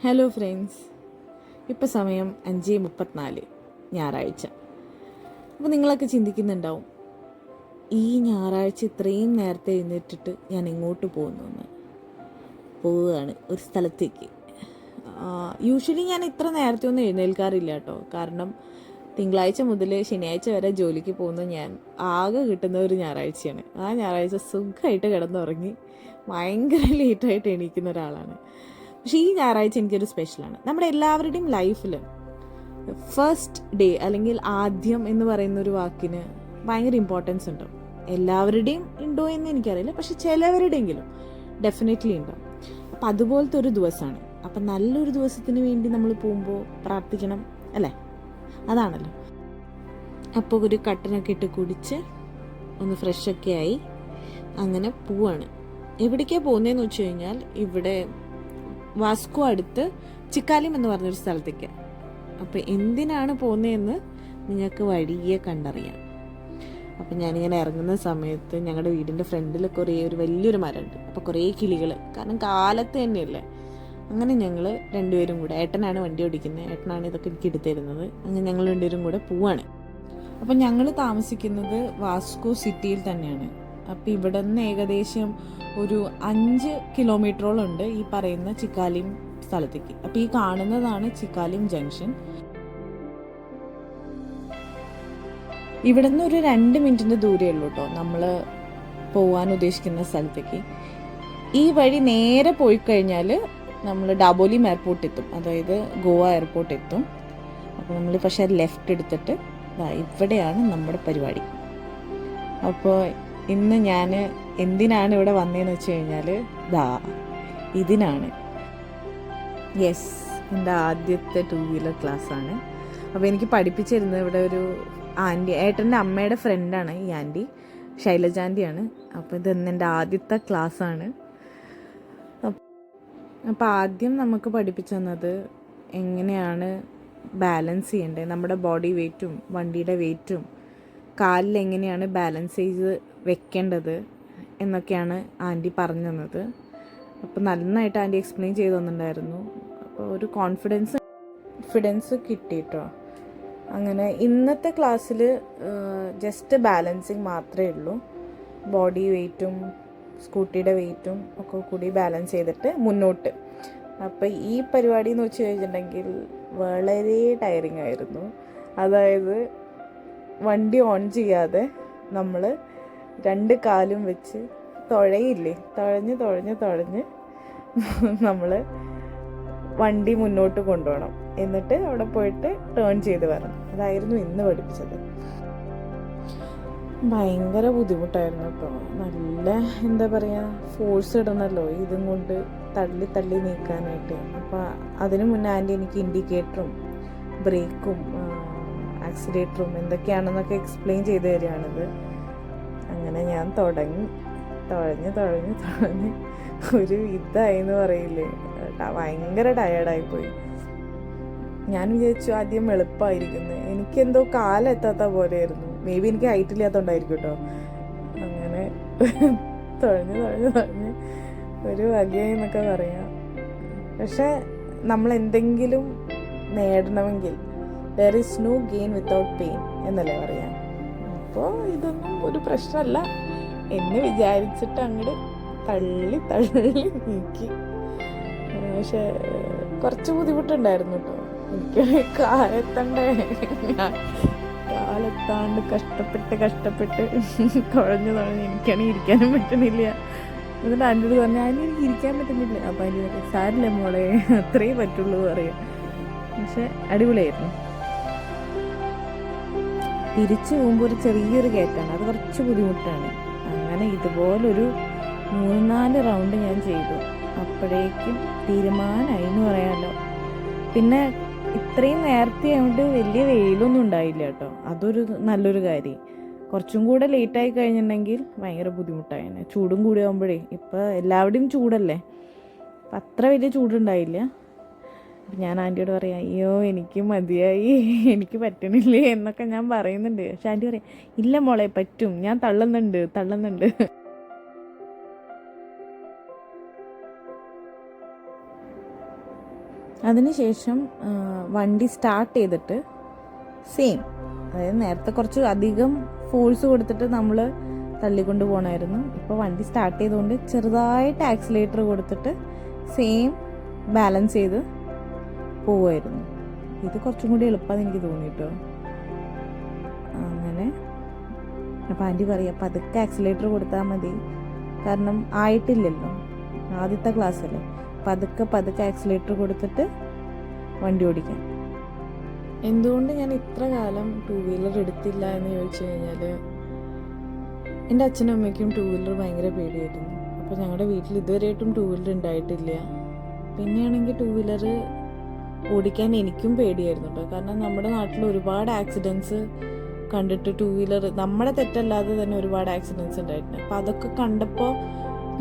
Hello friends, ഇപ്പോൾ സമയം 5:34 ഞായറാഴ്ച. അപ്പോൾ നിങ്ങളൊക്കെ ചിന്തിക്കുന്നുണ്ടാവും, ഈ ഞായറാഴ്ച ഇത്രയും നേരത്തെ എഴുന്നേറ്റിട്ട് ഞാൻ എങ്ങോട്ട് പോകുന്നു. പോവുകയാണ് ഒരു സ്ഥലത്തേക്ക്. യൂഷ്വലി ഞാൻ ഇത്ര നേരത്തെ ഒന്നും എഴുന്നേൽക്കാറില്ല കേട്ടോ. കാരണം തിങ്കളാഴ്ച മുതൽ ശനിയാഴ്ച വരെ ജോലിക്ക് പോകുന്ന ഞാൻ ആകെ കിട്ടുന്ന ഒരു ഞായറാഴ്ചയാണ്. ആ ഞായറാഴ്ച സുഖമായിട്ട് കിടന്നുറങ്ങി ഭയങ്കര ലേറ്റായിട്ട് എണീക്കുന്ന ഒരാളാണ്. പക്ഷേ ഈ ഞായറാഴ്ച എനിക്കൊരു സ്പെഷ്യലാണ്. നമ്മുടെ എല്ലാവരുടെയും ലൈഫിൽ ഫസ്റ്റ് ഡേ അല്ലെങ്കിൽ ആദ്യം എന്ന് പറയുന്ന ഒരു വാക്കിന് ഭയങ്കര ഇമ്പോർട്ടൻസ് ഉണ്ടാവും. എല്ലാവരുടെയും ഉണ്ടോ എന്ന് എനിക്കറിയില്ല, പക്ഷെ ചിലവരുടെയെങ്കിലും ഡെഫിനറ്റ്ലി ഉണ്ടാവും. അപ്പം അതുപോലത്തെ ഒരു ദിവസമാണ്. അപ്പം നല്ലൊരു ദിവസത്തിന് വേണ്ടി നമ്മൾ പോകുമ്പോൾ പ്രാർത്ഥിക്കണം അല്ലേ? അതാണല്ലോ. അപ്പോൾ ഒരു കട്ടനൊക്കെ ഇട്ട് കുടിച്ച് ഒന്ന് ഫ്രഷൊക്കെ ആയി അങ്ങനെ പോവാണ്. എവിടേക്കാണ് പോകുന്നതെന്ന് വെച്ച് കഴിഞ്ഞാൽ, ഇവിടെ വാസ്കോ അടുത്ത് ചിക്കാലിം എന്ന് പറഞ്ഞൊരു സ്ഥലത്തേക്ക്. അപ്പോൾ എന്തിനാണ് പോകുന്നതെന്ന് നിങ്ങൾക്ക് വഴിയെ കണ്ടറിയാം. അപ്പം ഞാനിങ്ങനെ ഇറങ്ങുന്ന സമയത്ത് ഞങ്ങളുടെ വീടിൻ്റെ ഫ്രണ്ടിൽ ഒരു വലിയൊരു മരമുണ്ട്. അപ്പോൾ കുറേ കിളികൾ, കാരണം കാലത്ത് തന്നെയല്ലേ. അങ്ങനെ ഞങ്ങൾ രണ്ടുപേരും കൂടെ, ഏട്ടനാണ് വണ്ടി ഓടിക്കുന്നത്, ഏട്ടനാണ് ഇതൊക്കെ എനിക്ക് എടുത്തിരുന്നത്. അങ്ങനെ ഞങ്ങൾ രണ്ടുപേരും കൂടെ പോവാണ്. അപ്പം ഞങ്ങൾ താമസിക്കുന്നത് വാസ്കോ സിറ്റിയിൽ തന്നെയാണ്. അപ്പോൾ ഇവിടെ നിന്ന് ഏകദേശം ഒരു 5 കിലോമീറ്ററോളം ഉണ്ട് ഈ പറയുന്ന ചിക്കാലിം സ്ഥലത്തേക്ക്. അപ്പോൾ ഈ കാണുന്നതാണ് ചിക്കാലിം ജംഗ്ഷൻ. ഇവിടെ നിന്ന് ഒരു 2 മിനിറ്റിൻ്റെ ദൂരമേ ഉള്ളൂ കേട്ടോ നമ്മൾ പോകാൻ ഉദ്ദേശിക്കുന്ന സ്ഥലത്തേക്ക്. ഈ വഴി നേരെ പോയി കഴിഞ്ഞാൽ നമ്മൾ ഡാബോലിം എയർപോർട്ട് എത്തും, അതായത് ഗോവ എയർപോർട്ട് എത്തും. അപ്പോൾ നമ്മൾ പക്ഷേ ലെഫ്റ്റ് എടുത്തിട്ട് ഇവിടെയാണ് നമ്മുടെ പരിപാടി. അപ്പോൾ ഇന്ന് ഞാൻ എന്തിനാണ് ഇവിടെ വന്നതെന്ന് വെച്ച് കഴിഞ്ഞാൽ ഇതിനാണ്. യെസ്, എൻ്റെ ആദ്യത്തെ 2 വീലർ ക്ലാസ്സാണ്. അപ്പോൾ എനിക്ക് പഠിപ്പിച്ചിരുന്നത് ഇവിടെ ഒരു ആൻറ്റി, ഏട്ടൻ്റെ അമ്മയുടെ ഫ്രണ്ടാണ് ഈ ആൻറ്റി, ശൈലജ ആൻറ്റിയാണ്. അപ്പോൾ ഇതെന്ന് എൻ്റെ ആദ്യത്തെ ക്ലാസ്സാണ്. അപ്പോൾ ആദ്യം നമുക്ക് പഠിപ്പിച്ചു തന്നത് എങ്ങനെയാണ് ബാലൻസ് ചെയ്യേണ്ടത്, നമ്മുടെ ബോഡി വെയ്റ്റും വണ്ടിയുടെ വെയ്റ്റും കാലിൽ എങ്ങനെയാണ് ബാലൻസ് ചെയ്ത് വെക്കേണ്ടത് എന്നൊക്കെയാണ് ആൻറ്റി പറഞ്ഞു തന്നത്. അപ്പോൾ നന്നായിട്ട് ആൻറ്റി എക്സ്പ്ലെയിൻ ചെയ്ത് തന്നിട്ടുണ്ടായിരുന്നു. അപ്പോൾ ഒരു കോൺഫിഡൻസ് കിട്ടിയിട്ടോ. അങ്ങനെ ഇന്നത്തെ ക്ലാസ്സിൽ ജസ്റ്റ് ബാലൻസിങ് മാത്രമേ ഉള്ളൂ. ബോഡി വെയ്റ്റും സ്കൂട്ടിയുടെ വെയ്റ്റും ഒക്കെ കൂടി ബാലൻസ് ചെയ്തിട്ട് മുന്നോട്ട്. അപ്പോൾ ഈ പരിപാടി എന്ന് വെച്ച് കഴിഞ്ഞിട്ടുണ്ടെങ്കിൽ വളരെ ടയറിങ് ആയിരുന്നു. അതായത് വണ്ടി ഓൺ ചെയ്യാതെ നമ്മൾ 2 കാലും വെച്ച് തുഴഞ്ഞ് നമ്മൾ വണ്ടി മുന്നോട്ട് കൊണ്ടുപോകണം. എന്നിട്ട് അവിടെ പോയിട്ട് ടേൺ ചെയ്ത് വരണം. അതായിരുന്നു ഇന്ന് പഠിപ്പിച്ചത്. ഭയങ്കര ബുദ്ധിമുട്ടായിരുന്നു കേട്ടോ. നല്ല എന്താ പറയുക, ഫോഴ്സ് ഇടണമല്ലോ ഇതും കൊണ്ട് തള്ളി നീക്കാനായിട്ട്. അപ്പോൾ അതിനു മുന്നേ ആൻറ്റി എനിക്ക് ഇൻഡിക്കേറ്ററും ബ്രേക്കും ആക്സിലേറ്ററും എന്തൊക്കെയാണെന്നൊക്കെ എക്സ്പ്ലെയിൻ ചെയ്ത് തരികയാണിത്. അങ്ങനെ ഞാൻ തുഴഞ്ഞ് ഒരു ഇതായി എന്ന് പറയില്ലേ, ഭയങ്കര ടയേർഡായിപ്പോയി. ഞാൻ വിചാരിച്ചു ആദ്യം എളുപ്പമായിരിക്കുന്നത്, എനിക്കെന്തോ കാലെത്താത്ത പോലെയായിരുന്നു. മേ ബി എനിക്ക് ഹൈറ്റ് ഇല്ലാത്തതുകൊണ്ടായിരിക്കും കേട്ടോ. അങ്ങനെ തുഴഞ്ഞ് ഒരു വകയായി എന്നൊക്കെ പറയാം. പക്ഷെ നമ്മൾ എന്തെങ്കിലും നേടണമെങ്കിൽ there is no gain without pain എന്നല്ലേ പറയാം. അപ്പോൾ ഇതൊന്നും ഒരു പ്രശ്നമല്ല എന്ന് വിചാരിച്ചിട്ട് അങ്ങോട്ട് തള്ളി നീക്കി. പക്ഷെ കുറച്ച് ബുദ്ധിമുട്ടുണ്ടായിരുന്നു കേട്ടോ. എനിക്ക് കാലെത്താണ്ട് കഷ്ടപ്പെട്ട് കുഴഞ്ഞു എനിക്കാണെങ്കിൽ ഇരിക്കാനും പറ്റുന്നില്ല. എന്നിട്ട് ആൻറ്റിയോട് പറഞ്ഞു, ആൻറ്റി എനിക്ക് ഇരിക്കാൻ പറ്റുന്നില്ല. അപ്പോൾ ആൻറ്റി സാരില്ല മോളെ, അത്രയേ പറ്റുള്ളൂ പറയാം. പക്ഷെ അടിപൊളിയായിരുന്നു. തിരിച്ചു പോകുമ്പോൾ ഒരു ചെറിയൊരു കയറ്റാണ്, അത് കുറച്ച് ബുദ്ധിമുട്ടാണ്. അങ്ങനെ ഇതുപോലൊരു 3-4 റൗണ്ട് ഞാൻ ചെയ്തു. അപ്പോഴേക്കും തീരുമാനമായി എന്ന് പറയാമല്ലോ. പിന്നെ ഇത്രയും നേരത്തെ ആയതുകൊണ്ട് വലിയ വെയിലൊന്നും ഉണ്ടായില്ല കേട്ടോ. അതൊരു നല്ലൊരു കാര്യം. കുറച്ചും കൂടെ ലേറ്റായി കഴിഞ്ഞിട്ടുണ്ടെങ്കിൽ ഭയങ്കര ബുദ്ധിമുട്ടായിരുന്നു. ചൂടും കൂടി ആകുമ്പോഴേ, ഇപ്പോൾ എല്ലാവരുടെയും ചൂടല്ലേ, അപ്പം അത്ര വലിയ ചൂടുണ്ടായില്ല. അപ്പം ഞാൻ ആൻറ്റിയോട് പറയാം, അയ്യോ എനിക്ക് മതിയായി, എനിക്ക് പറ്റണില്ലേ എന്നൊക്കെ ഞാൻ പറയുന്നുണ്ട്. പക്ഷെ ആൻറ്റി പറയാം, ഇല്ല മോളെ പറ്റും, ഞാൻ തള്ളുന്നുണ്ട്. അതിനുശേഷം വണ്ടി സ്റ്റാർട്ട് ചെയ്തിട്ട് സെയിം, അതായത് നേരത്തെ കുറച്ച് അധികം ഫോഴ്സ് കൊടുത്തിട്ട് നമ്മൾ തള്ളിക്കൊണ്ട് പോകണമായിരുന്നു. ഇപ്പോൾ വണ്ടി സ്റ്റാർട്ട് ചെയ്തുകൊണ്ട് ചെറുതായിട്ട് ആക്സിലേറ്റർ കൊടുത്തിട്ട് സെയിം ബാലൻസ് ചെയ്ത് പോവുമായിരുന്നു. ഇത് കുറച്ചും കൂടി എളുപ്പമെന്ന് എനിക്ക് തോന്നി കേട്ടോ. അങ്ങനെ അപ്പം ആൻറ്റി പറയാം പതുക്കെ ആക്സിലേറ്റർ കൊടുത്താൽ മതി, കാരണം ആയിട്ടില്ലല്ലോ, ആദ്യത്തെ ക്ലാസ്സല്ലേ, പതുക്കെ ആക്സിലേറ്റർ കൊടുത്തിട്ട് വണ്ടി ഓടിക്കാം. എന്തുകൊണ്ട് ഞാൻ ഇത്ര കാലം ടൂ വീലർ എടുത്തില്ല എന്ന് ചോദിച്ചു കഴിഞ്ഞാൽ, എൻ്റെ അച്ഛനും അമ്മയ്ക്കും ടൂ വീലർ ഭയങ്കര പേടിയായിരുന്നു. അപ്പോൾ ഞങ്ങളുടെ വീട്ടിൽ ഇതുവരെയായിട്ടും ടൂ വീലർ ഉണ്ടായിട്ടില്ല. പിന്നെയാണെങ്കിൽ ടൂ വീലർ ഓടിക്കാൻ എനിക്കും പേടിയായിരുന്നു കേട്ടോ. കാരണം നമ്മുടെ നാട്ടിൽ ഒരുപാട് ആക്സിഡൻസ് കണ്ടിട്ട് ടൂ വീലർ നമ്മുടെ തെറ്റല്ലാതെ തന്നെ ഒരുപാട് ആക്സിഡൻസ് ഉണ്ടായിട്ടുണ്ട്. അപ്പോൾ അതൊക്കെ കണ്ടപ്പോൾ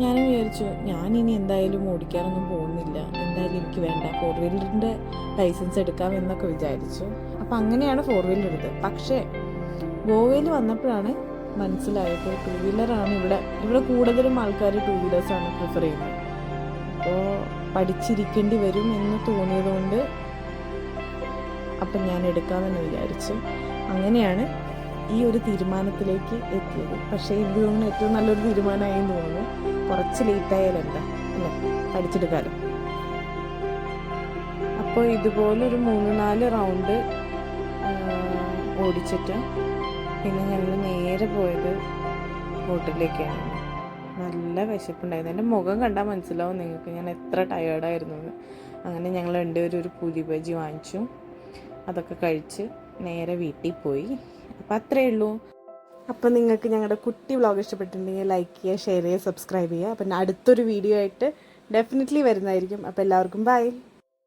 ഞാൻ വിചാരിച്ചു ഞാനിനി എന്തായാലും ഓടിക്കാനൊന്നും പോകുന്നില്ല, എന്തായാലും എനിക്ക് വേണ്ട, 4 വീലറിൻ്റെ ലൈസൻസ് എടുക്കാം എന്നൊക്കെ വിചാരിച്ചു. അപ്പം അങ്ങനെയാണ് 4 വീലർ എടുത്തത്. പക്ഷേ ഗോവയിൽ വന്നപ്പോഴാണ് മനസ്സിലായത് ടൂ വീലറാണ് ഇവിടെ കൂടുതലും ആൾക്കാർ ടൂ വീലേഴ്സാണ് പ്രിഫർ ചെയ്യുന്നത്. അപ്പോൾ പഠിച്ചിരിക്കേണ്ടി വരും എന്ന് തോന്നിയതുകൊണ്ട് അപ്പം ഞാൻ എടുക്കാമെന്ന് വിചാരിച്ചു. അങ്ങനെയാണ് ഈ ഒരു തീരുമാനത്തിലേക്ക് എത്തിയത്. പക്ഷേ എനിക്ക് തോന്നുന്നു ഏറ്റവും നല്ലൊരു തീരുമാനമായി എന്ന് തോന്നുന്നു. കുറച്ച് ലേറ്റായാലും എന്താ അല്ലേ, പഠിച്ചെടുക്കാമല്ലോ. അപ്പോൾ ഇതുപോലൊരു 3-4 റൗണ്ട് ഓടിച്ചിട്ട് പിന്നെ ഞങ്ങൾ നേരെ പോയത് ഹോട്ടലിലേക്കാണ്. നല്ല വിശപ്പുണ്ടായിരുന്നു. എൻ്റെ മുഖം കണ്ടാൽ മനസ്സിലാവും നിങ്ങൾക്ക് ഞാൻ എത്ര ടയേർഡായിരുന്നു എന്ന്. അങ്ങനെ ഞങ്ങൾ രണ്ടുപേരും ഒരു പൂരി ബജി വാങ്ങിച്ചു, അതൊക്കെ കഴിച്ച് നേരെ വീട്ടിൽ പോയി. അപ്പം അത്രയേ ഉള്ളൂ. അപ്പം നിങ്ങൾക്ക് ഞങ്ങളുടെ കുട്ടി വ്ളോഗ് ഇഷ്ടപ്പെട്ടിട്ടുണ്ടെങ്കിൽ ലൈക്ക് ചെയ്യുക, ഷെയർ ചെയ്യുക, സബ്സ്ക്രൈബ് ചെയ്യുക. അപ്പം അടുത്തൊരു വീഡിയോ ആയിട്ട് ഡെഫിനറ്റ്ലി വരുന്നതായിരിക്കും. അപ്പോൾ എല്ലാവർക്കും ബൈ.